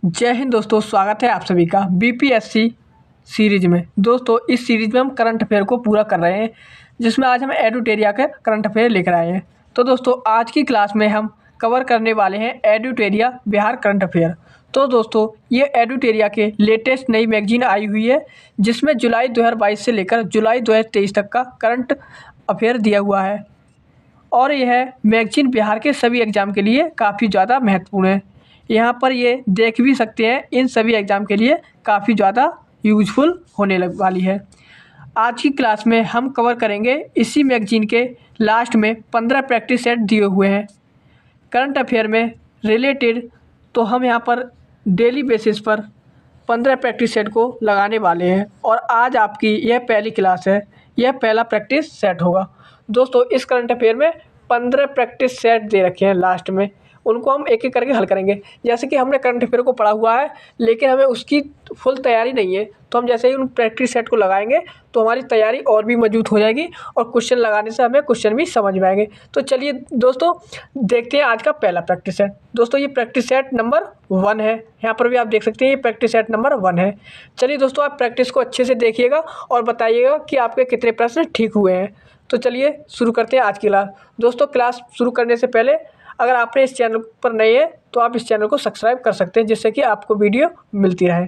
जय हिंद दोस्तों, स्वागत है आप सभी का बीपीएससी सीरीज में। दोस्तों इस सीरीज में हम करंट अफेयर को पूरा कर रहे हैं, जिसमें आज हम एडुटेरिया के करंट अफेयर लेकर आए हैं। तो दोस्तों आज की क्लास में हम कवर करने वाले हैं एडुटेरिया बिहार करंट अफेयर। तो दोस्तों ये एडुटेरिया के लेटेस्ट नई मैगजीन आई हुई है, जिसमें जुलाई 2022 से लेकर जुलाई 2023 तक का करंट अफेयर दिया हुआ है। और यह मैगजीन बिहार के सभी एग्ज़ाम के लिए काफ़ी ज़्यादा महत्वपूर्ण है। यहाँ पर ये देख भी सकते हैं, इन सभी एग्ज़ाम के लिए काफ़ी ज़्यादा यूजफुल होने वाली है। आज की क्लास में हम कवर करेंगे इसी मैगजीन के लास्ट में 15 प्रैक्टिस सेट दिए हुए हैं करंट अफेयर में रिलेटेड। तो हम यहाँ पर डेली बेसिस पर 15 प्रैक्टिस सेट को लगाने वाले हैं, और आज आपकी यह पहली क्लास है, यह पहला प्रैक्टिस सेट होगा। दोस्तों इस करंट अफेयर में 15 प्रैक्टिस सेट दे रखे हैं लास्ट में, उनको हम एक एक करके हल करेंगे। जैसे कि हमने करंट अफेयर को पढ़ा हुआ है, लेकिन हमें उसकी फुल तैयारी नहीं है, तो हम जैसे ही उन प्रैक्टिस सेट को लगाएंगे तो हमारी तैयारी और भी मजबूत हो जाएगी, और क्वेश्चन लगाने से हमें क्वेश्चन भी समझ में आएंगे। तो चलिए दोस्तों देखते हैं आज का पहला प्रैक्टिस सेट। दोस्तों ये प्रैक्टिस सेट नंबर 1 है, यहाँ पर भी आप देख सकते हैं ये प्रैक्टिस सेट नंबर 1 है। चलिए दोस्तों आप प्रैक्टिस को अच्छे से देखिएगा और बताइएगा कि आपके कितने प्रश्न ठीक हुए हैं। तो चलिए शुरू करते हैं आज की क्लास। दोस्तों क्लास शुरू करने से पहले अगर आपने इस चैनल पर नए हैं तो आप इस चैनल को सब्सक्राइब कर सकते हैं, जिससे कि आपको वीडियो मिलती रहे।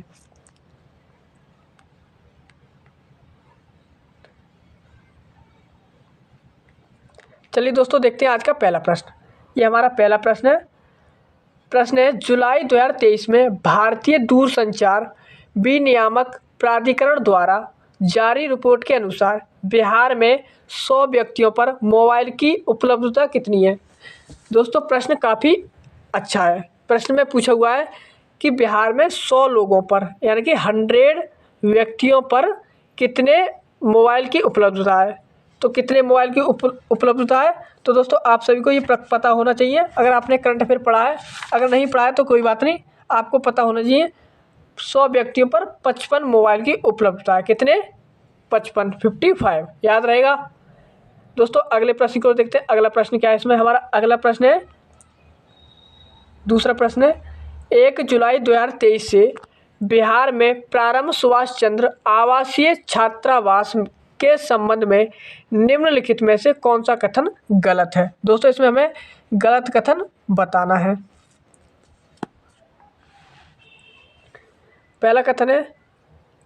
चलिए दोस्तों देखते हैं आज का पहला प्रश्न। ये हमारा पहला प्रश्न है जुलाई 2023 में भारतीय दूरसंचार विनियामक प्राधिकरण द्वारा जारी रिपोर्ट के अनुसार बिहार में 100 व्यक्तियों पर मोबाइल की उपलब्धता कितनी है। दोस्तों प्रश्न काफ़ी अच्छा है। प्रश्न में पूछा हुआ है कि बिहार में 100 लोगों पर यानी कि 100 व्यक्तियों पर कितने मोबाइल की उपलब्धता है। तो कितने मोबाइल की उपलब्धता है, तो दोस्तों आप सभी को ये पता होना चाहिए। अगर आपने करंट अफेयर पढ़ा है, अगर नहीं पढ़ा है तो कोई बात नहीं, आपको पता होना चाहिए 100 व्यक्तियों पर 55 मोबाइल की उपलब्धता है। कितने? 55 याद रहेगा। दोस्तों अगले प्रश्न को देखते हैं। अगला प्रश्न क्या है इसमें? हमारा अगला प्रश्न है, दूसरा प्रश्न है 1 जुलाई 2023 से बिहार में प्रारंभ सुभाष चंद्र आवासीय छात्रावास के संबंध में निम्नलिखित में से कौन सा कथन गलत है। दोस्तों इसमें हमें गलत कथन बताना है। पहला कथन है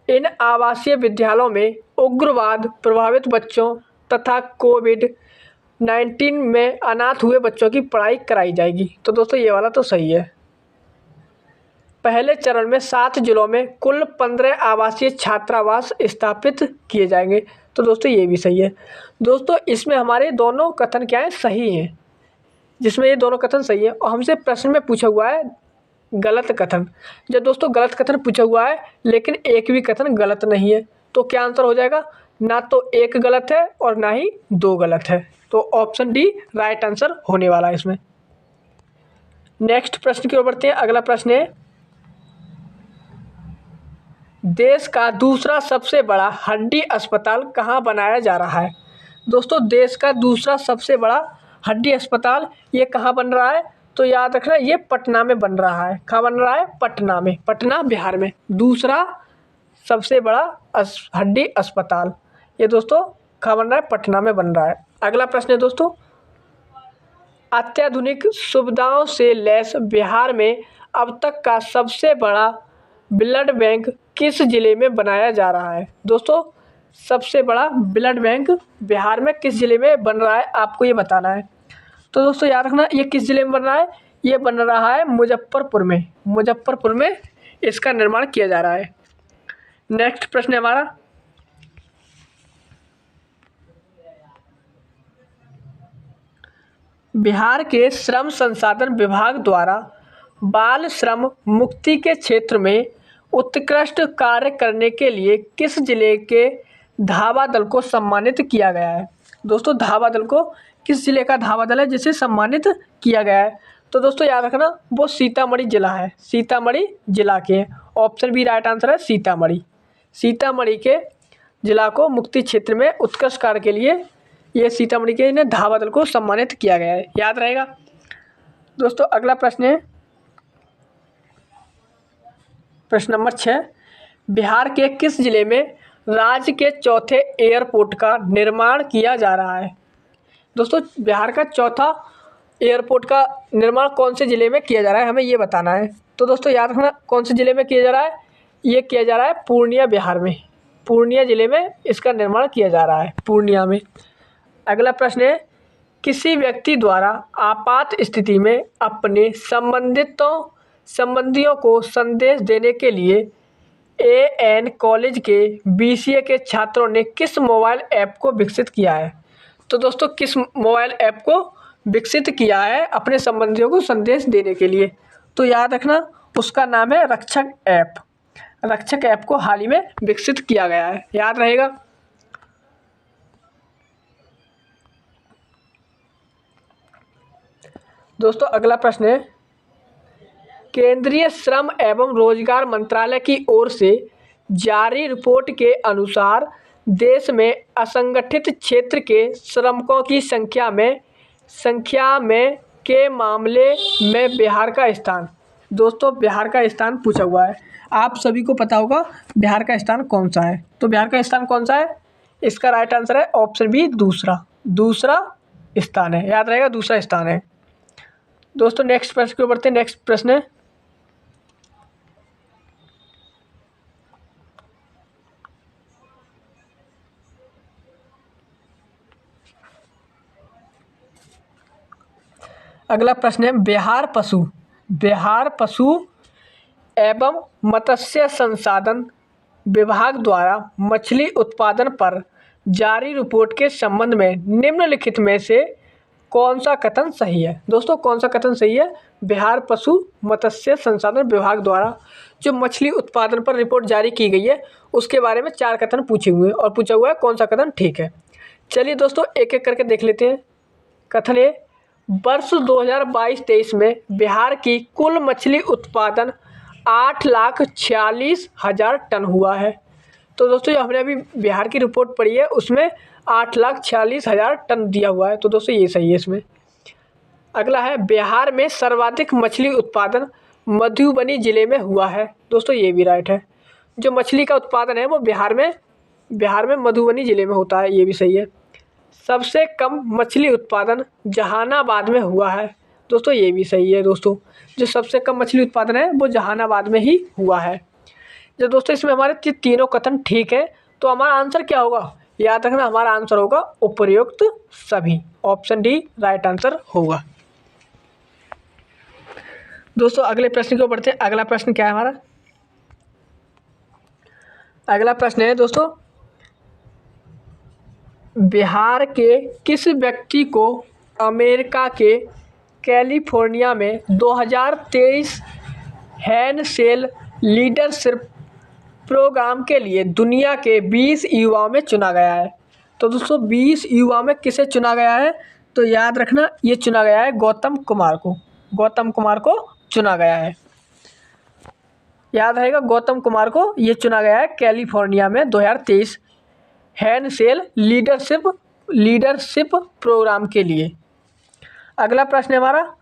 इन आवासीय विद्यालयों में उग्रवाद प्रभावित बच्चों तथा कोविड-19 में अनाथ हुए बच्चों की पढ़ाई कराई जाएगी। तो दोस्तों ये वाला तो सही है। पहले चरण में 7 जिलों में कुल 15 आवासीय छात्रावास स्थापित किए जाएंगे। तो दोस्तों ये भी सही है। दोस्तों इसमें हमारे दोनों कथन क्या है? सही हैं, जिसमें ये दोनों कथन सही है। और हमसे प्रश्न में पूछा हुआ है गलत कथन। जब दोस्तों गलत कथन पूछा हुआ है लेकिन एक भी कथन गलत नहीं है, तो क्या आंसर हो जाएगा? ना तो एक गलत है और ना ही 2 गलत है। तो ऑप्शन डी राइट आंसर होने वाला है इसमें। नेक्स्ट प्रश्न की ओर बढ़ते हैं। अगला प्रश्न है देश का दूसरा सबसे बड़ा हड्डी अस्पताल कहाँ बनाया जा रहा है। दोस्तों देश का दूसरा सबसे बड़ा हड्डी अस्पताल ये कहाँ बन रहा है? तो याद रखना ये पटना में बन रहा है। कहाँ बन रहा है? पटना में, पटना बिहार में दूसरा सबसे बड़ा हड्डी अस्पताल ये दोस्तों कहाँ बन रहा है? पटना में बन रहा है। अगला प्रश्न है दोस्तों अत्याधुनिक सुविधाओं से लैस बिहार में अब तक का सबसे बड़ा ब्लड बैंक किस जिले में बनाया जा रहा है। दोस्तों सबसे बड़ा ब्लड बैंक बिहार में किस जिले में बन रहा है, आपको ये बताना है। तो दोस्तों याद रखना ये किस जिले में बन रहा है? ये बन रहा है मुजफ्फरपुर में। मुजफ्फरपुर में इसका निर्माण किया जा रहा है। नेक्स्ट प्रश्न है हमारा बिहार के श्रम संसाधन विभाग द्वारा बाल श्रम मुक्ति के क्षेत्र में उत्कृष्ट कार्य करने के लिए किस जिले के धावा दल को सम्मानित किया गया है। दोस्तों धावा दल को किस जिले का धावा दल है जिसे सम्मानित किया गया है? तो दोस्तों याद रखना वो सीतामढ़ी जिला है। सीतामढ़ी जिला के ऑप्शन बी राइट आंसर है सीतामढ़ी। सीतामढ़ी के जिला को मुक्ति क्षेत्र में उत्कृष्ट कार्य के लिए ये सीतामढ़ी के ने धावा दल को सम्मानित किया गया है, याद रहेगा। दोस्तों अगला प्रश्न है प्रश्न नंबर 6, बिहार के किस जिले में राज्य के चौथे एयरपोर्ट का निर्माण किया जा रहा है? दोस्तों, बिहार का चौथा एयरपोर्ट का निर्माण कौन से ज़िले में किया जा रहा है, हमें ये बताना है। तो दोस्तों याद रखना, कौन से ज़िले में किया जा रहा है? ये किया जा रहा है पूर्णिया, बिहार में। पूर्णिया ज़िले में इसका निर्माण किया जा रहा है, पूर्णिया में। अगला प्रश्न है, किसी व्यक्ति द्वारा आपात स्थिति में अपने संबंधियों को संदेश देने के लिए एएन कॉलेज के बीसीए के छात्रों ने किस मोबाइल ऐप को विकसित किया है? तो दोस्तों, किस मोबाइल ऐप को विकसित किया है अपने संबंधियों को संदेश देने के लिए? तो याद रखना, उसका नाम है रक्षक ऐप। रक्षक ऐप को हाल ही में विकसित किया गया है, याद रहेगा। दोस्तों अगला प्रश्न है, केंद्रीय श्रम एवं रोजगार मंत्रालय की ओर से जारी रिपोर्ट के अनुसार देश में असंगठित क्षेत्र के श्रमिकों की संख्या में के मामले में बिहार का स्थान। दोस्तों बिहार का स्थान पूछा हुआ है, आप सभी को पता होगा बिहार का स्थान कौन सा है। तो बिहार का स्थान कौन सा है? इसका राइट आंसर है ऑप्शन बी, दूसरा स्थान है, याद रहेगा, दूसरा स्थान है। दोस्तों नेक्स्ट प्रश्न को बढ़ते हैं। नेक्स्ट प्रश्न है, अगला प्रश्न है, बिहार पशु एवं मत्स्य संसाधन विभाग द्वारा मछली उत्पादन पर जारी रिपोर्ट के संबंध में निम्नलिखित में से कौन सा कथन सही है? दोस्तों कौन सा कथन सही है? बिहार पशु मत्स्य संसाधन विभाग द्वारा जो मछली उत्पादन पर रिपोर्ट जारी की गई है उसके बारे में 4 कथन पूछे हुए हैं और पूछा हुआ है कौन सा कथन ठीक है। चलिए दोस्तों एक एक करके देख लेते हैं। कथन ए, वर्ष 2022-23 में बिहार की कुल मछली उत्पादन 8,46,000 टन हुआ है। तो दोस्तों जो हमने अभी बिहार की रिपोर्ट पढ़ी है उसमें 8,46,000 टन दिया हुआ है, तो दोस्तों ये सही है इसमें। अगला है, बिहार में सर्वाधिक मछली उत्पादन मधुबनी जिले में हुआ है। दोस्तों ये भी राइट है, जो मछली का उत्पादन है वो बिहार में मधुबनी जिले में होता है, ये भी सही है। सबसे कम मछली उत्पादन जहानाबाद में हुआ है। दोस्तों ये भी सही है। दोस्तों जो सबसे कम मछली उत्पादन है वो जहानाबाद में ही हुआ है। जब दोस्तों इसमें हमारे तीनों कथन ठीक है तो हमारा आंसर क्या होगा? याद रखना, हमारा आंसर होगा उपर्युक्त सभी, ऑप्शन डी राइट आंसर होगा। दोस्तों अगले प्रश्न को बढ़ते हैं। अगला प्रश्न क्या है हमारा? अगला प्रश्न है दोस्तों, बिहार के किस व्यक्ति को अमेरिका के कैलिफोर्निया में 2023 हैंडसेल लीडरशिप प्रोग्राम के लिए दुनिया के 20 युवाओं में चुना गया है? तो दोस्तों 20 युवाओं में किसे चुना गया है? तो याद रखना, ये चुना गया है गौतम कुमार को चुना गया है, याद रहेगा, गौतम कुमार को ये चुना गया है कैलिफोर्निया में 2023 हैंडसेल लीडरशिप प्रोग्राम के लिए। अगला प्रश्न है हमारा,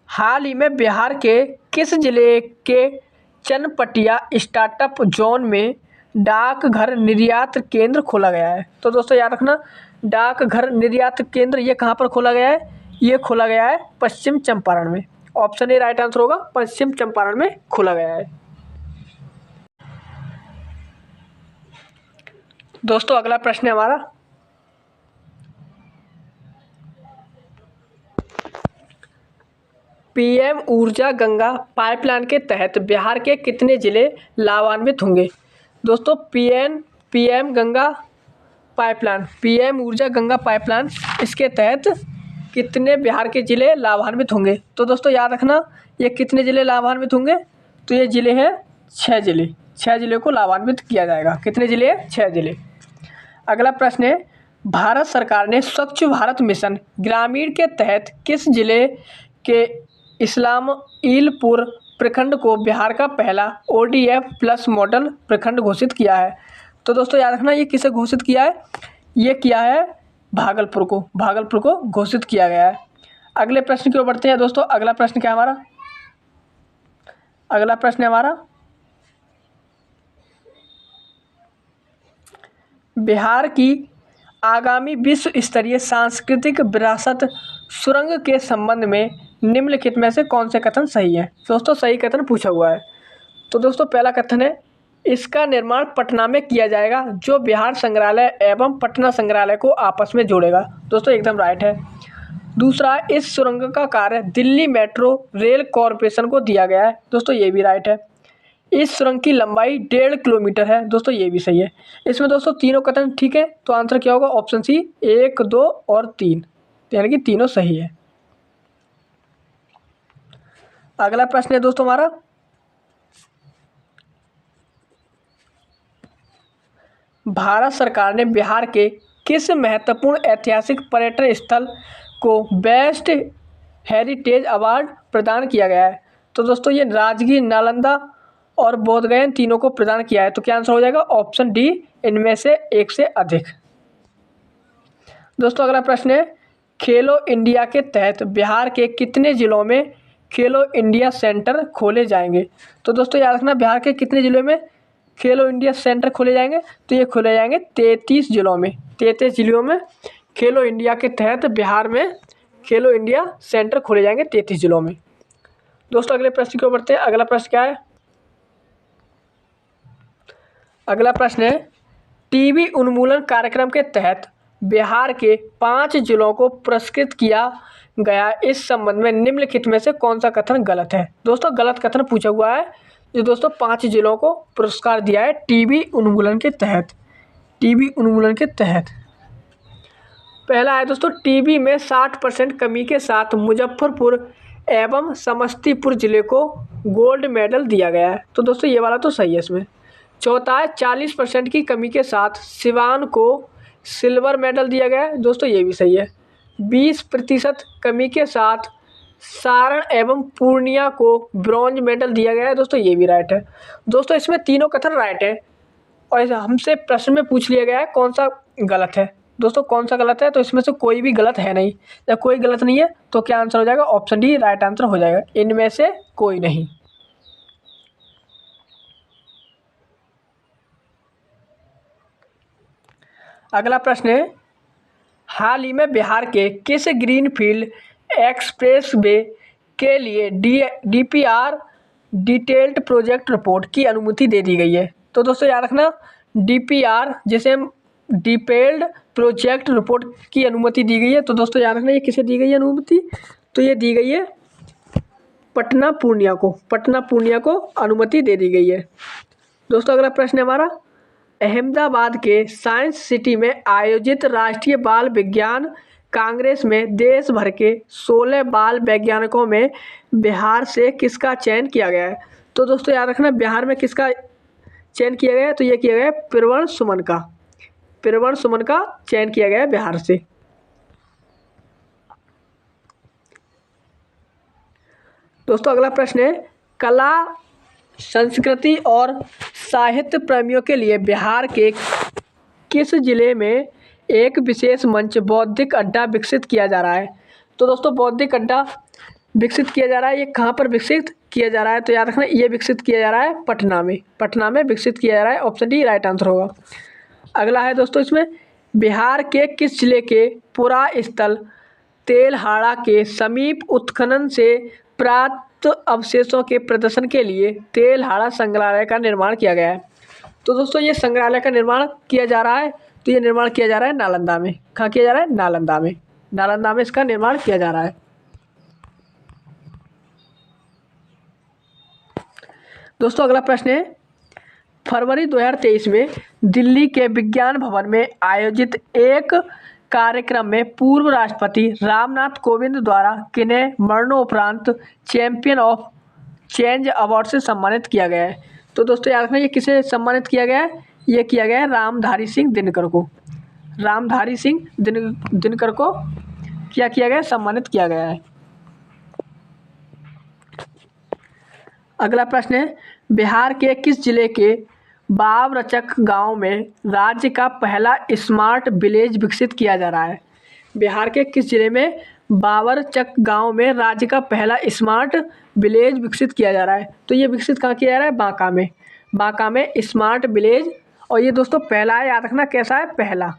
हाल ही में बिहार के किस जिले के चनपटिया स्टार्टअप जोन में डाकघर निर्यात केंद्र खोला गया है? तो दोस्तों याद रखना, डाकघर निर्यात केंद्र ये कहाँ पर खोला गया है? ये खोला गया है पश्चिम चंपारण में, ऑप्शन ए राइट आंसर होगा, पश्चिम चंपारण में खोला गया है। दोस्तों अगला प्रश्न है हमारा, पीएम ऊर्जा गंगा पाइपलाइन के तहत बिहार के कितने जिले लाभान्वित होंगे? दोस्तों पीएम ऊर्जा गंगा पाइपलाइन इसके तहत कितने बिहार के जिले लाभान्वित होंगे? तो दोस्तों याद रखना, ये कितने जिले लाभान्वित होंगे? तो ये जिले हैं 6 जिले, 6 जिले को लाभान्वित किया जाएगा। कितने जिले हैं? 6 जिले। अगला प्रश्न है, भारत सरकार ने स्वच्छ भारत मिशन ग्रामीण के तहत किस जिले के इस्माइलपुर प्रखंड को बिहार का पहला ODF प्लस मॉडल प्रखंड घोषित किया है? तो दोस्तों याद रखना, ये किसे घोषित किया है? ये किया है भागलपुर को घोषित किया गया है। अगले प्रश्न की ओर बढ़ते हैं दोस्तों। अगला प्रश्न क्या है हमारा? अगला प्रश्न है हमारा, बिहार की आगामी विश्व स्तरीय सांस्कृतिक विरासत सुरंग के संबंध में निम्नलिखित में से कौन से कथन सही है? दोस्तों सही कथन पूछा हुआ है। तो दोस्तों पहला कथन है, इसका निर्माण पटना में किया जाएगा जो बिहार संग्रहालय एवं पटना संग्रहालय को आपस में जोड़ेगा। दोस्तों एकदम राइट है। दूसरा, इस सुरंग का कार्य दिल्ली मेट्रो रेल कॉरपोरेशन को दिया गया है। दोस्तों ये भी राइट है। इस सुरंग की लंबाई 1.5 किलोमीटर है। दोस्तों ये भी सही है। इसमें दोस्तों तीनों कथन ठीक है, तो आंसर क्या होगा? ऑप्शन सी 1, 2 और 3, यानी कि तीनों सही है। अगला प्रश्न है दोस्तों हमारा, भारत सरकार ने बिहार के किस महत्वपूर्ण ऐतिहासिक पर्यटन स्थल को बेस्ट हेरिटेज अवार्ड प्रदान किया गया है? तो दोस्तों ये राजगीर, नालंदा और बोधगया तीनों को प्रदान किया है। तो क्या आंसर हो जाएगा? ऑप्शन डी, इनमें से एक से अधिक। दोस्तों अगला प्रश्न है, खेलो इंडिया के तहत बिहार के कितने जिलों में खेलो इंडिया सेंटर खोले जाएंगे? तो दोस्तों याद रखना, बिहार के कितने जिलों में खेलो इंडिया सेंटर खोले जाएंगे? तो ये खोले जाएंगे 33 जिलों में। 33 जिलों में खेलो इंडिया के तहत बिहार में खेलो इंडिया सेंटर खोले जाएंगे 33 जिलों में। दोस्तों अगले प्रश्न की ओर बढ़ते हैं। अगला प्रश्न क्या है? अगला प्रश्न है, टीबी उन्मूलन कार्यक्रम के तहत बिहार के 5 जिलों को पुरस्कृत किया गया, इस संबंध में निम्नलिखित में से कौन सा कथन गलत है? दोस्तों गलत कथन पूछा हुआ है। जो दोस्तों 5 जिलों को पुरस्कार दिया है टीबी उन्मूलन के तहत। टीबी उन्मूलन के तहत पहला है दोस्तों, टीबी में 60% कमी के साथ मुजफ्फरपुर एवं समस्तीपुर जिले को गोल्ड मेडल दिया गया है। तो दोस्तों ये वाला तो सही है इसमें। चौथा है, 40% की कमी के साथ सिवान को सिल्वर मेडल दिया गया है। दोस्तों ये भी सही है। 20% कमी के साथ सारण एवं पूर्णिया को ब्रॉन्ज मेडल दिया गया है। दोस्तों ये भी राइट है। दोस्तों इसमें तीनों कथन राइट है और हमसे प्रश्न में पूछ लिया गया है कौन सा गलत है। दोस्तों कौन सा गलत है? तो इसमें से कोई भी गलत है नहीं। जब कोई गलत नहीं है तो क्या आंसर हो जाएगा? ऑप्शन डी राइट आंसर हो जाएगा, इनमें से कोई नहीं। अगला प्रश्न है, हाल ही में बिहार के किस ग्रीनफील्ड एक्सप्रेसवे के लिए डीपीआर डिटेल्ड प्रोजेक्ट रिपोर्ट की अनुमति दे दी गई है? तो दोस्तों याद रखना, डीपीआर जिसे हम डिटेल्ड प्रोजेक्ट रिपोर्ट की अनुमति दी गई है। तो दोस्तों याद रखना, ये किसे दी गई है अनुमति? तो ये दी गई है पटना पूर्णिया को। पटना पूर्णिया को अनुमति दे दी गई है। दोस्तों अगला प्रश्न है हमारा, अहमदाबाद के साइंस सिटी में आयोजित राष्ट्रीय बाल विज्ञान कांग्रेस में देश भर के 16 बाल वैज्ञानिकों में बिहार से किसका चयन किया गया है? तो दोस्तों याद रखना, बिहार में किसका चयन किया गया है? तो ये किया गया है प्रवण सुमन का। प्रवण सुमन का चयन किया गया है बिहार से। दोस्तों अगला प्रश्न है, कला, संस्कृति और साहित्य प्रेमियों के लिए बिहार के किस जिले में एक विशेष मंच बौद्धिक अड्डा विकसित किया जा रहा है? तो दोस्तों बौद्धिक अड्डा विकसित किया जा रहा है, ये कहाँ पर विकसित किया जा रहा है? तो याद रखना, ये विकसित किया जा रहा है पटना में। पटना में विकसित किया जा रहा है। ऑप्शन डी राइट आंसर होगा। अगला है दोस्तों इसमें, बिहार के किस जिले के पुरास्थल तेलहाड़ा के समीप उत्खनन से प्राप्त अवशेषों के प्रदर्शन के लिए तेलहाड़ा संग्रहालय का निर्माण किया गया है? तो दोस्तों ये संग्रहालय का निर्माण किया जा रहा है, तो ये निर्माण किया जा रहा है नालंदा में। कहाँ किया जा रहा है? नालंदा में। नालंदा में इसका निर्माण किया जा रहा है। दोस्तों अगला प्रश्न है, फरवरी 2023 में दिल्ली के विज्ञान भवन में आयोजित एक कार्यक्रम में पूर्व राष्ट्रपति रामनाथ कोविंद द्वारा किन्हें मरणोपरांत चैंपियन ऑफ चेंज अवार्ड से सम्मानित किया गया है? तो दोस्तों याद रखना, ये किसे सम्मानित किया गया है? ये किया गया है रामधारी सिंह दिनकर को। रामधारी सिंह दिनकर को क्या किया गया है? सम्मानित किया गया है। अगला प्रश्न है, बिहार के किस जिले के बावरचक गांव में राज्य का पहला स्मार्ट विलेज विकसित किया जा रहा है? बिहार के किस जिले में बावरचक गांव में राज्य का पहला स्मार्ट विलेज विकसित किया जा रहा है? तो ये विकसित कहाँ किया जा रहा है? बांका में। बांका में स्मार्ट विलेज और ये दोस्तों पहला है, याद रखना कैसा है, पहला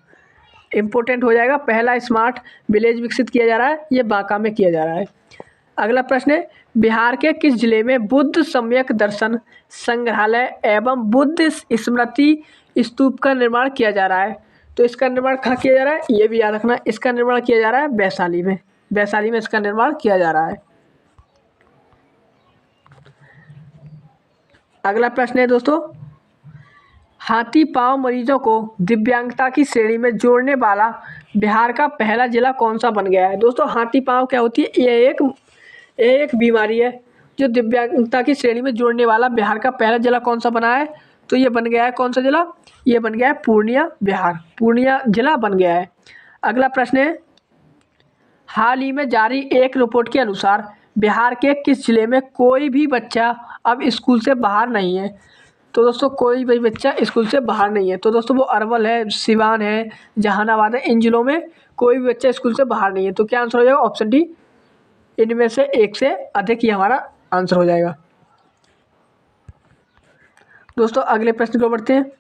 इंपॉर्टेंट हो जाएगा। पहला स्मार्ट विलेज विकसित किया जा रहा है, ये बांका में किया जा रहा है। अगला प्रश्न है, बिहार के किस जिले में बुद्ध सम्यक दर्शन संग्रहालय एवं बुद्ध स्मृति स्तूप का निर्माण किया जा रहा है? तो इसका निर्माण कहाँ किया जा रहा है, ये भी याद रखना। इसका निर्माण किया जा रहा है वैशाली में, वैशाली में इसका निर्माण किया जा रहा है। अगला प्रश्न है दोस्तों, हाथी पांव मरीजों को दिव्यांगता की श्रेणी में जोड़ने वाला बिहार का पहला जिला कौन सा बन गया है? दोस्तों हाथी पांव क्या होती है, ये एक बीमारी है जो दिव्यांगता की श्रेणी में जोड़ने वाला बिहार का पहला जिला कौन सा बना है? तो ये बन गया है कौन सा जिला, ये बन गया है पूर्णिया, बिहार, पूर्णिया जिला बन गया है। अगला प्रश्न है, हाल ही में जारी एक रिपोर्ट के अनुसार बिहार के किस जिले में कोई भी बच्चा अब स्कूल से बाहर नहीं है? तो दोस्तों कोई भी बच्चा स्कूल से बाहर नहीं है, तो दोस्तों वो अरवल है, सिवान है, जहानाबाद है, इन जिलों में कोई भी बच्चा स्कूल से बाहर नहीं है। तो क्या आंसर हो जाएगा, ऑप्शन डी, इनमें से एक से अधिक, ही हमारा आंसर हो जाएगा। दोस्तों अगले प्रश्न को बढ़ते हैं।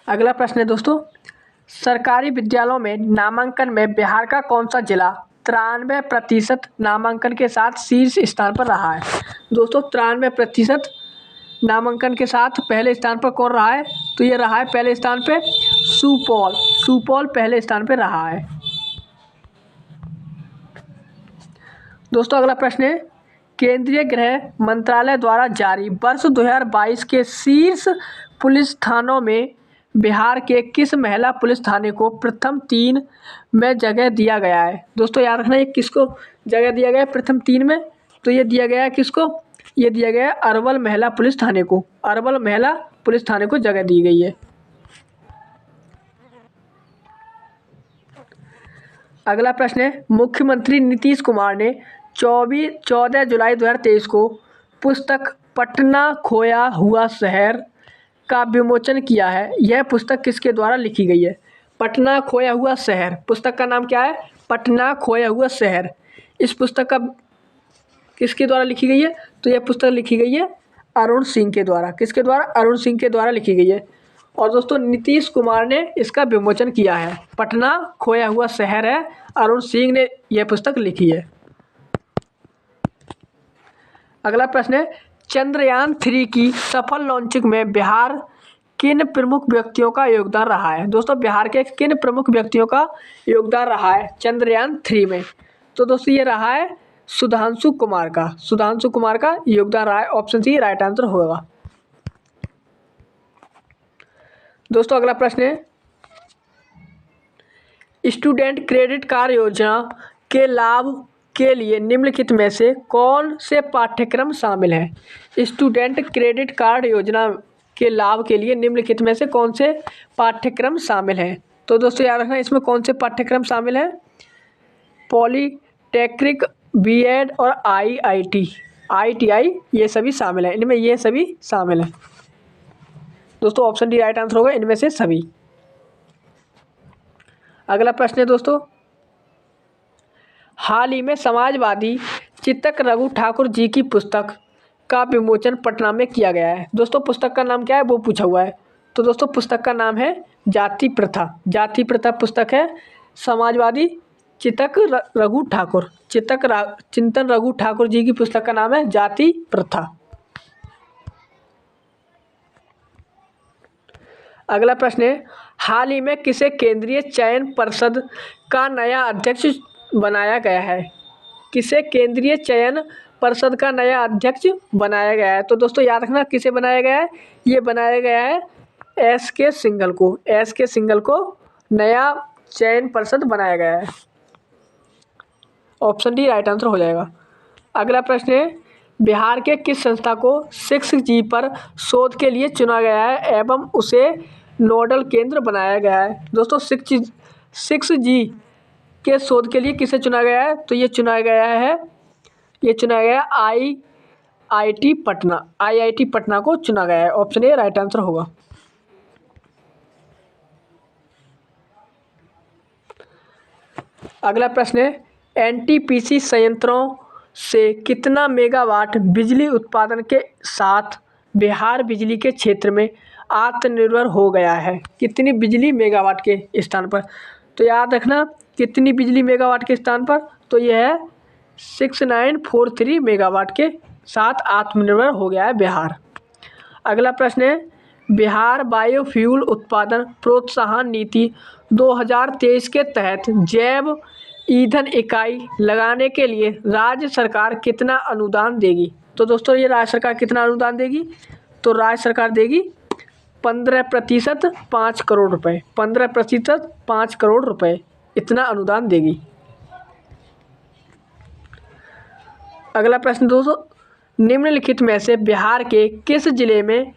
अगला प्रश्न है दोस्तों, सरकारी विद्यालयों में नामांकन में बिहार का कौन सा जिला 93% नामांकन के साथ शीर्ष स्थान पर रहा है? दोस्तों 93% नामांकन के साथ पहले स्थान पर कौन रहा है? तो ये रहा है पहले स्थान पे सुपौल, सुपौल पहले स्थान पे रहा है। दोस्तों अगला प्रश्न है, केंद्रीय गृह मंत्रालय द्वारा जारी वर्ष 2022 के शीर्ष पुलिस थानों में बिहार के किस महिला पुलिस थाने को प्रथम 3 में जगह दिया गया है? दोस्तों याद रखना, ये किसको जगह दिया गया है प्रथम 3 में? तो ये दिया गया है किसको, ये दिया गया है अरवल महिला पुलिस थाने को, अरवल महिला पुलिस थाने को जगह दी गई है। अगला प्रश्न है, मुख्यमंत्री नीतीश कुमार ने 14 जुलाई 2023 को पुस्तक पटना खोया हुआ शहर का विमोचन किया है। यह पुस्तक किसके द्वारा लिखी गई है? पटना खोया हुआ शहर, पुस्तक का नाम क्या है, पटना खोया हुआ शहर। इस पुस्तक का किसके द्वारा लिखी गई है? तो यह पुस्तक लिखी गई है अरुण सिंह के द्वारा। किसके द्वारा? अरुण सिंह के द्वारा लिखी गई है। और दोस्तों नीतीश कुमार ने इसका विमोचन किया है। पटना खोया हुआ शहर है, अरुण सिंह ने यह पुस्तक लिखी है। अगला प्रश्न है, चंद्रयान 3 की सफल लॉन्चिंग में बिहार किन प्रमुख व्यक्तियों का योगदान रहा है? दोस्तों बिहार के किन प्रमुख व्यक्तियों का योगदान रहा है चंद्रयान 3 में? तो दोस्तों ये रहा है सुधांशु कुमार का, सुधांशु कुमार का योगदान रहा है। ऑप्शन सी राइट आंसर होगा। दोस्तों अगला प्रश्न है, स्टूडेंट क्रेडिट कार्ड योजना के लाभ के लिए निम्नलिखित में से कौन से पाठ्यक्रम शामिल हैं? स्टूडेंट क्रेडिट कार्ड योजना के लाभ के लिए निम्नलिखित में से कौन से पाठ्यक्रम शामिल हैं? तो दोस्तों याद रखना, इसमें कौन से पाठ्यक्रम शामिल हैं? पॉलीटेक्निक, बीएड और आईटीआई ये सभी शामिल हैं, इनमें ये सभी शामिल हैं। दोस्तों ऑप्शन डी राइट आंसर होगा, इनमें से सभी। अगला प्रश्न है दोस्तों, हाल ही में समाजवादी चिंतक रघु ठाकुर जी की पुस्तक का विमोचन पटना में किया गया है। दोस्तों पुस्तक का नाम क्या है वो पूछा हुआ है। तो दोस्तों पुस्तक का नाम है जाति प्रथा, जाति प्रथा पुस्तक है। समाजवादी चिंतक रघु ठाकुर, चिंतन रघु ठाकुर जी की पुस्तक का नाम है जाति प्रथा। अगला प्रश्न है, हाल ही में किसे केंद्रीय चयन परिषद का नया अध्यक्ष बनाया गया है? किसे केंद्रीय चयन परिषद का नया अध्यक्ष बनाया गया है? तो दोस्तों याद रखना किसे बनाया गया है, ये बनाया गया है एस.के. सिंघल को, एस.के. सिंघल को नया चयन परिषद बनाया गया है। ऑप्शन डी राइट आंसर हो जाएगा। अगला प्रश्न है, बिहार के किस संस्था को 6G पर शोध के लिए चुना गया है एवं उसे नोडल केंद्र बनाया गया है? दोस्तों 6G के शोध के लिए किसे चुना गया है? तो ये चुना गया है आईआईटी पटना, आईआईटी पटना को चुना गया है। ऑप्शन ए राइट आंसर होगा। अगला प्रश्न है, एनटीपीसी संयंत्रों से कितना मेगावाट बिजली उत्पादन के साथ बिहार बिजली के क्षेत्र में आत्मनिर्भर हो गया है? कितनी बिजली मेगावाट के स्थान पर? तो याद रखना, कितनी बिजली मेगावाट के स्थान पर, तो यह है 6943 मेगावाट के साथ आत्मनिर्भर हो गया है बिहार। अगला प्रश्न है, बिहार बायोफ्यूल उत्पादन प्रोत्साहन नीति 2023 के तहत जैव ईंधन इकाई लगाने के लिए राज्य सरकार कितना अनुदान देगी? तो दोस्तों ये राज्य सरकार कितना अनुदान देगी? तो राज्य सरकार देगी 15% 5 करोड़ रुपए, 15% 5 करोड़ रुपए, इतना अनुदान देगी। अगला प्रश्न दोस्तों, निम्नलिखित में से बिहार के किस जिले में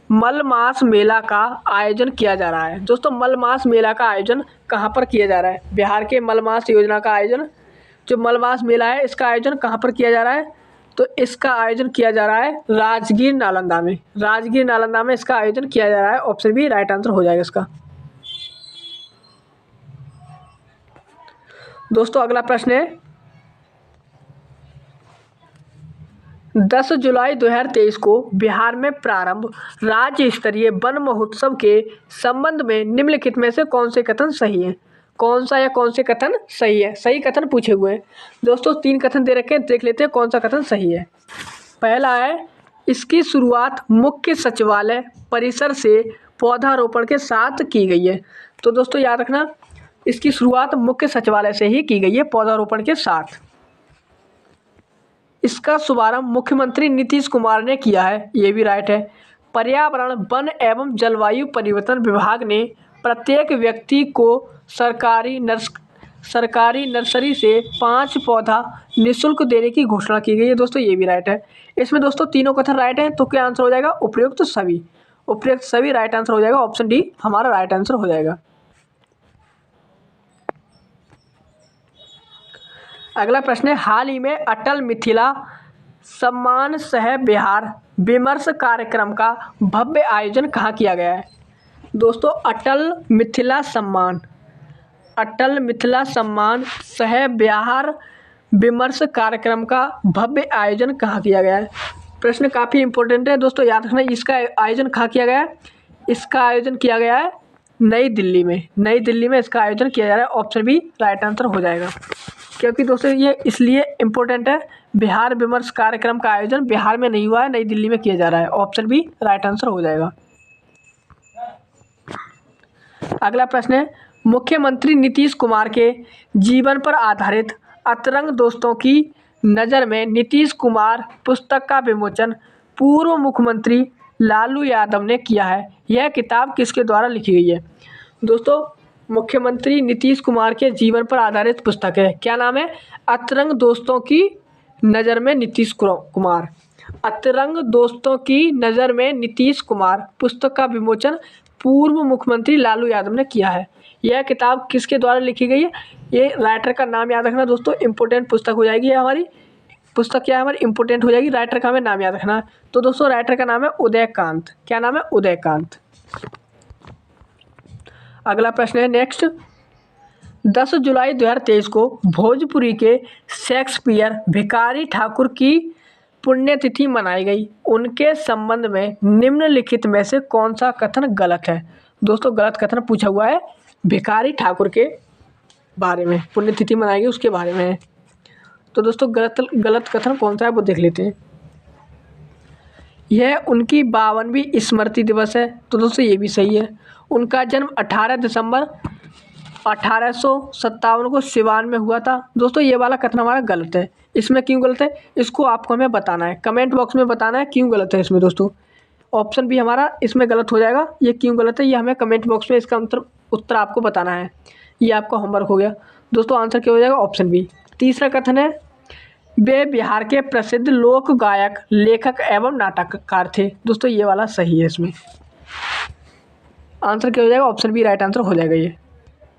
मलमास मेला का आयोजन किया जा रहा है? दोस्तों मलमास मेला का आयोजन कहाँ पर किया जा रहा है? बिहार के मलमास योजना का आयोजन, जो मलमास मेला है इसका आयोजन कहाँ पर किया जा रहा है? तो इसका आयोजन किया जा रहा है राजगीर नालंदा में। राजगीर नालंदा में इसका आयोजन किया जा रहा है। ऑप्शन बी राइट आंसर हो जाएगा इसका। दोस्तों अगला प्रश्न है, 10 जुलाई 2023 को बिहार में प्रारंभ राज्य स्तरीय वन महोत्सव के संबंध में निम्नलिखित में से कौन से कथन सही है? कौन सा या कौन से कथन सही है? सही कथन पूछे हुए हैं दोस्तों, 3 कथन दे रखे हैं, देख लेते हैं कौन सा कथन सही है। पहला है, इसकी शुरुआत मुख्य सचिवालय परिसर से पौधारोपण के साथ की गई है। तो दोस्तों याद रखना, इसकी शुरुआत मुख्य सचिवालय से ही की गई है पौधारोपण के साथ। इसका शुभारंभ मुख्यमंत्री नीतीश कुमार ने किया है, ये भी राइट है। पर्यावरण वन एवं जलवायु परिवर्तन विभाग ने प्रत्येक व्यक्ति को सरकारी नर्सरी से 5 पौधा निःशुल्क देने की घोषणा की गई है। दोस्तों ये भी राइट है। इसमें दोस्तों तीनों कथन राइट हैं, तो क्या आंसर हो जाएगा? उपयुक्त सभी। उपयुक्त सभी राइट आंसर हो जाएगा। ऑप्शन डी हमारा राइट आंसर हो जाएगा। अगला प्रश्न है, हाल ही में अटल मिथिला सम्मान सह बिहार विमर्श कार्यक्रम का भव्य आयोजन कहाँ किया गया है? दोस्तों अटल मिथिला सम्मान सह बिहार विमर्श कार्यक्रम का भव्य आयोजन कहाँ किया गया है? प्रश्न काफ़ी इंपॉर्टेंट है दोस्तों, याद रखना। इसका आयोजन कहाँ किया गया है? इसका आयोजन किया गया है नई दिल्ली में। नई दिल्ली में इसका आयोजन किया जा रहा है। ऑप्शन बी राइट आंसर हो जाएगा, क्योंकि दोस्तों ये इसलिए इम्पोर्टेंट है, बिहार विमर्श कार्यक्रम का आयोजन बिहार में नहीं हुआ है, नई दिल्ली में किया जा रहा है। ऑप्शन बी राइट आंसर हो जाएगा। अगला प्रश्न है, मुख्यमंत्री नीतीश कुमार के जीवन पर आधारित अतरंग दोस्तों की नज़र में नीतीश कुमार पुस्तक का विमोचन पूर्व मुख्यमंत्री लालू यादव ने किया है। यह किताब किसके द्वारा लिखी गई है? दोस्तों मुख्यमंत्री नीतीश कुमार के जीवन पर आधारित पुस्तक है। क्या नाम है? अतरंग दोस्तों की नज़र में नीतीश कुमार। अतरंग दोस्तों की नज़र में नीतीश कुमार पुस्तक का विमोचन पूर्व मुख्यमंत्री लालू यादव ने किया है। यह किताब किसके द्वारा लिखी गई है? ये राइटर का नाम याद रखना दोस्तों, इंपॉर्टेंट पुस्तक हो जाएगी हमारी। पुस्तक क्या है हमारी? इंपॉर्टेंट हो जाएगी। राइटर का हमें नाम याद रखना है। तो दोस्तों राइटर का नाम है उदयकांत। क्या नाम है? उदयकांत। अगला प्रश्न है नेक्स्ट, 10 जुलाई 2023 को भोजपुरी के शेक्सपियर भिखारी ठाकुर की पुण्यतिथि मनाई गई। उनके संबंध में निम्नलिखित में से कौन सा कथन गलत है? दोस्तों गलत कथन पूछा हुआ है भिखारी ठाकुर के बारे में, पुण्यतिथि मनाई गई उसके बारे में है। तो दोस्तों गलत कथन कौन सा है वो देख लेते हैं। यह उनकी 52वीं स्मृति दिवस है। तो दोस्तों ये भी सही है। उनका जन्म 18 दिसंबर 1857 को सिवान में हुआ था। दोस्तों ये वाला कथन हमारा गलत है। इसमें क्यों गलत है इसको आपको हमें बताना है, कमेंट बॉक्स में बताना है क्यों गलत है इसमें। दोस्तों ऑप्शन भी हमारा इसमें गलत हो जाएगा। ये क्यों गलत है ये हमें कमेंट बॉक्स में इसका उत्तर आपको बताना है। ये आपका होमवर्क हो गया। दोस्तों आंसर क्या हो जाएगा? Option B. तीसरा कथन है, वे बिहार के प्रसिद्ध लोक गायक, लेखक एवं नाटककार थे। दोस्तों ये वाला सही है। इसमें आंसर क्या हो जाएगा? ऑप्शन बी राइट आंसर हो जाएगा। ये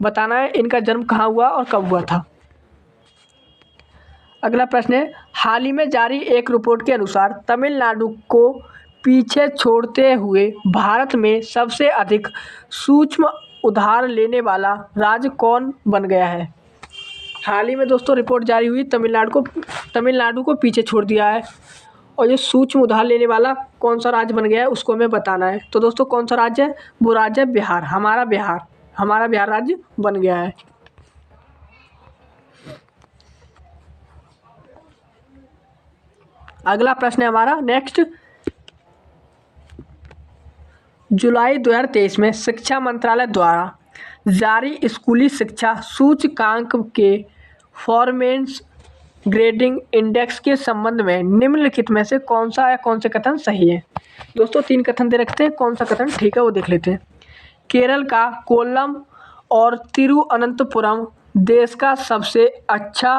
बताना है इनका जन्म कहाँ हुआ और कब हुआ था। अगला प्रश्न है, हाल ही में जारी एक रिपोर्ट के अनुसार तमिलनाडु को पीछे छोड़ते हुए भारत में सबसे अधिक सूक्ष्म उधार लेने वाला राज्य कौन बन गया है? हाल ही में दोस्तों रिपोर्ट जारी हुई, तमिलनाडु को पीछे छोड़ दिया है। और जो सूक्ष्म उधार लेने वाला कौन सा राज्य बन गया है उसको हमें बताना है। तो दोस्तों कौन सा राज्य है? वो राज्य है बिहार। हमारा बिहार राज्य बन गया है। अगला प्रश्न है हमारा नेक्स्ट, जुलाई 2023 में शिक्षा मंत्रालय द्वारा जारी स्कूली शिक्षा सूचकांक के परफॉर्मेंस ग्रेडिंग इंडेक्स के संबंध में निम्नलिखित में से कौन सा या कौन से कथन सही है? दोस्तों 3 कथन दे रखते हैं, कौन सा कथन ठीक है वो देख लेते हैं। केरल का कोल्लम और तिरुवनंतपुरम देश का सबसे अच्छा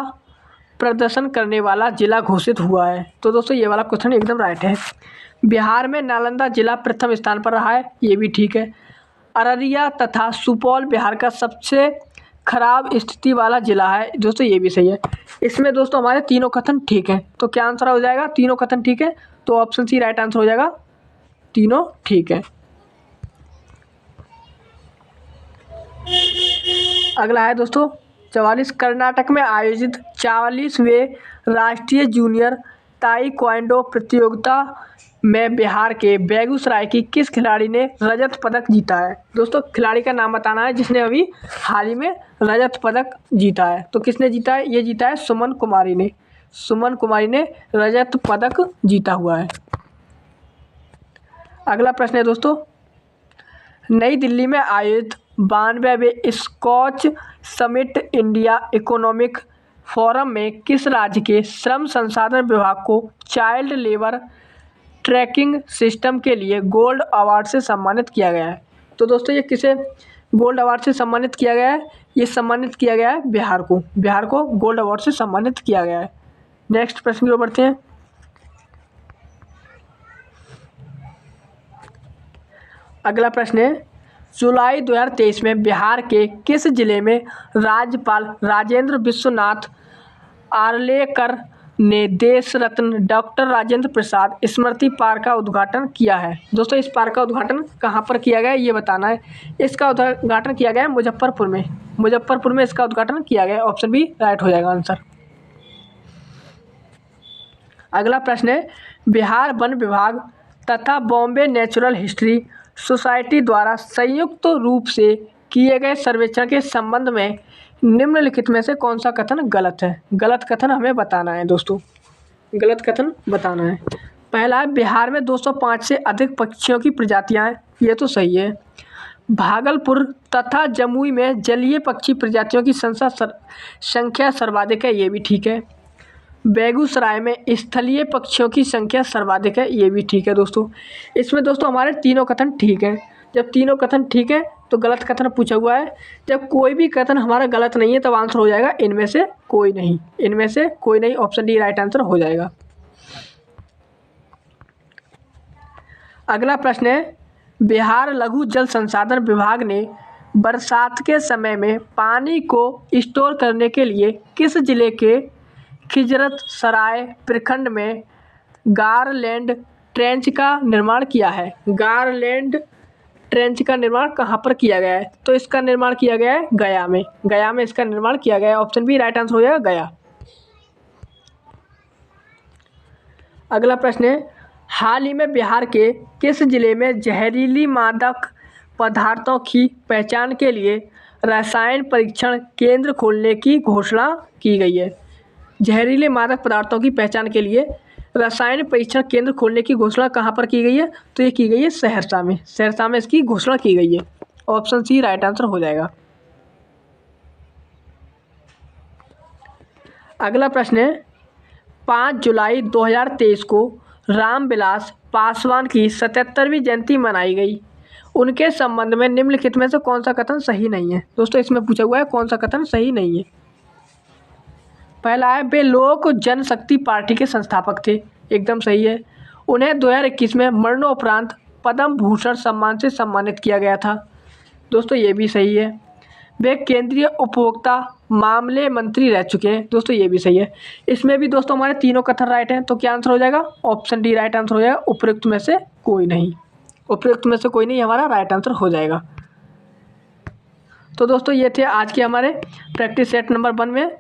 प्रदर्शन करने वाला जिला घोषित हुआ है। तो दोस्तों ये वाला क्वेश्चन एकदम राइट है। बिहार में नालंदा जिला प्रथम स्थान पर रहा है, ये भी ठीक है। अररिया तथा सुपौल बिहार का सबसे खराब स्थिति वाला जिला है, दोस्तों ये भी सही है। इसमें दोस्तों हमारे तीनों कथन ठीक हैं, तो क्या आंसर हो जाएगा? तीनों कथन ठीक है, तो ऑप्शन सी राइट आंसर हो जाएगा, तीनों ठीक है। अगला है दोस्तों 44, कर्नाटक में आयोजित 44वें राष्ट्रीय जूनियर ताइक्वांडो प्रतियोगिता में बिहार के बेगूसराय की किस खिलाड़ी ने रजत पदक जीता है? दोस्तों खिलाड़ी का नाम बताना है जिसने अभी हाल ही में रजत पदक जीता है। तो किसने जीता है? ये जीता है सुमन कुमारी ने रजत पदक जीता हुआ है। अगला प्रश्न है दोस्तों, नई दिल्ली में आयोजित 92वें Skoch summit India economic forum में किस राज्य के श्रम संसाधन विभाग को चाइल्ड लेबर ट्रैकिंग सिस्टम के लिए गोल्ड अवार्ड से सम्मानित किया गया है? तो दोस्तों ये किसे गोल्ड अवार्ड से सम्मानित किया गया है? ये सम्मानित किया गया है बिहार को गोल्ड अवार्ड से सम्मानित किया गया है। नेक्स्ट प्रश्न की ओर बढ़ते हैं। अगला प्रश्न है, जुलाई 2023 में बिहार के किस जिले में राज्यपाल राजेंद्र विश्वनाथ आर्लेकर ने देश रत्न डॉक्टर राजेंद्र प्रसाद स्मृति पार्क का उद्घाटन किया है? दोस्तों इस पार्क का उद्घाटन कहाँ पर किया गया है ये बताना है। इसका उद्घाटन किया गया है मुजफ्फरपुर में इसका उद्घाटन किया गया है। ऑप्शन बी राइट हो जाएगा आंसर। अगला प्रश्न है, बिहार वन विभाग तथा बॉम्बे नेचुरल हिस्ट्री सोसाइटी द्वारा संयुक्त रूप से किए गए सर्वेक्षण के संबंध में निम्नलिखित में से कौन सा कथन गलत है? गलत कथन हमें बताना है दोस्तों, गलत कथन बताना है। पहला है, बिहार में 205 से अधिक पक्षियों की प्रजातियां हैं, ये तो सही है। भागलपुर तथा जमुई में जलीय पक्षी प्रजातियों की संख्या सर्वाधिक है, ये भी ठीक है। बेगूसराय में स्थलीय पक्षियों की संख्या सर्वाधिक है, ये भी ठीक है दोस्तों। इसमें दोस्तों हमारे तीनों कथन ठीक हैं। जब तीनों कथन ठीक है तो गलत कथन पूछा हुआ है। जब कोई भी कथन हमारा गलत नहीं है तब आंसर हो जाएगा इनमें से कोई नहीं। ऑप्शन डी राइट आंसर हो जाएगा। अगला प्रश्न है, बिहार लघु जल संसाधन विभाग ने बरसात के समय में पानी को स्टोर करने के लिए किस जिले के खिजरत सराय प्रखंड में गारलैंड ट्रेंच का निर्माण किया है? गारलैंड ट्रेंच का निर्माण कहाँ पर किया गया है? तो इसका निर्माण किया गया है गया में इसका निर्माण किया गया है। ऑप्शन बी राइट आंसर हो जाएगा गया। अगला प्रश्न है, हाल ही में बिहार के किस जिले में जहरीली मादक पदार्थों की पहचान के लिए रसायन परीक्षण केंद्र खोलने की घोषणा की गई है? जहरीले मादक पदार्थों की पहचान के लिए रसायन परीक्षण केंद्र खोलने की घोषणा कहाँ पर की गई है? तो ये की गई है सहरसा में इसकी घोषणा की गई है। ऑप्शन सी राइट आंसर हो जाएगा। अगला प्रश्न है, 5 जुलाई 2023 को रामविलास पासवान की 77वीं जयंती मनाई गई। उनके संबंध में निम्नलिखित में से कौन सा कथन सही नहीं है? दोस्तों इसमें पूछा हुआ है कौन सा कथन सही नहीं है। पहला है, वे लोक जनशक्ति पार्टी के संस्थापक थे, एकदम सही है। उन्हें 2021 में मरणोपरांत पद्म भूषण सम्मान से सम्मानित किया गया था, दोस्तों ये भी सही है। वे केंद्रीय उपभोक्ता मामले मंत्री रह चुके हैं, दोस्तों ये भी सही है। इसमें भी दोस्तों हमारे तीनों कथन राइट हैं, तो क्या आंसर हो जाएगा? ऑप्शन डी राइट आंसर हो जाएगा। उपयुक्त में से कोई नहीं हमारा राइट आंसर हो जाएगा। तो दोस्तों ये थे आज के हमारे प्रैक्टिस सेट नंबर 1 में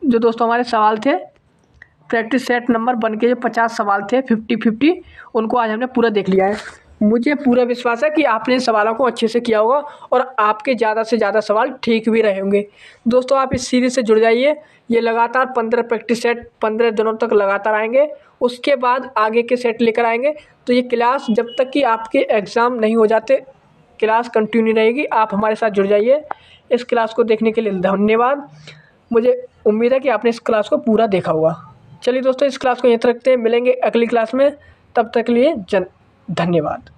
जो दोस्तों हमारे सवाल थे प्रैक्टिस सेट नंबर 1 के जो 50 सवाल थे 50-50, उनको आज हमने पूरा देख लिया है। मुझे पूरा विश्वास है कि आपने इन सवालों को अच्छे से किया होगा और आपके ज़्यादा से ज़्यादा सवाल ठीक भी रहे होंगे। दोस्तों आप इस सीरीज़ से जुड़ जाइए। ये लगातार 15 प्रैक्टिस सेट 15 दिनों तक लगातार आएंगे। उसके बाद आगे के सेट लेकर आएंगे। तो ये क्लास जब तक कि आपके एग्ज़ाम नहीं हो जाते, क्लास कंटिन्यू रहेगी। आप हमारे साथ जुड़ जाइए। इस क्लास को देखने के लिए धन्यवाद। मुझे उम्मीद है कि आपने इस क्लास को पूरा देखा होगा। चलिए दोस्तों, इस क्लास को यहीं तक रखते हैं। मिलेंगे अगली क्लास में। तब तक के लिए धन्यवाद।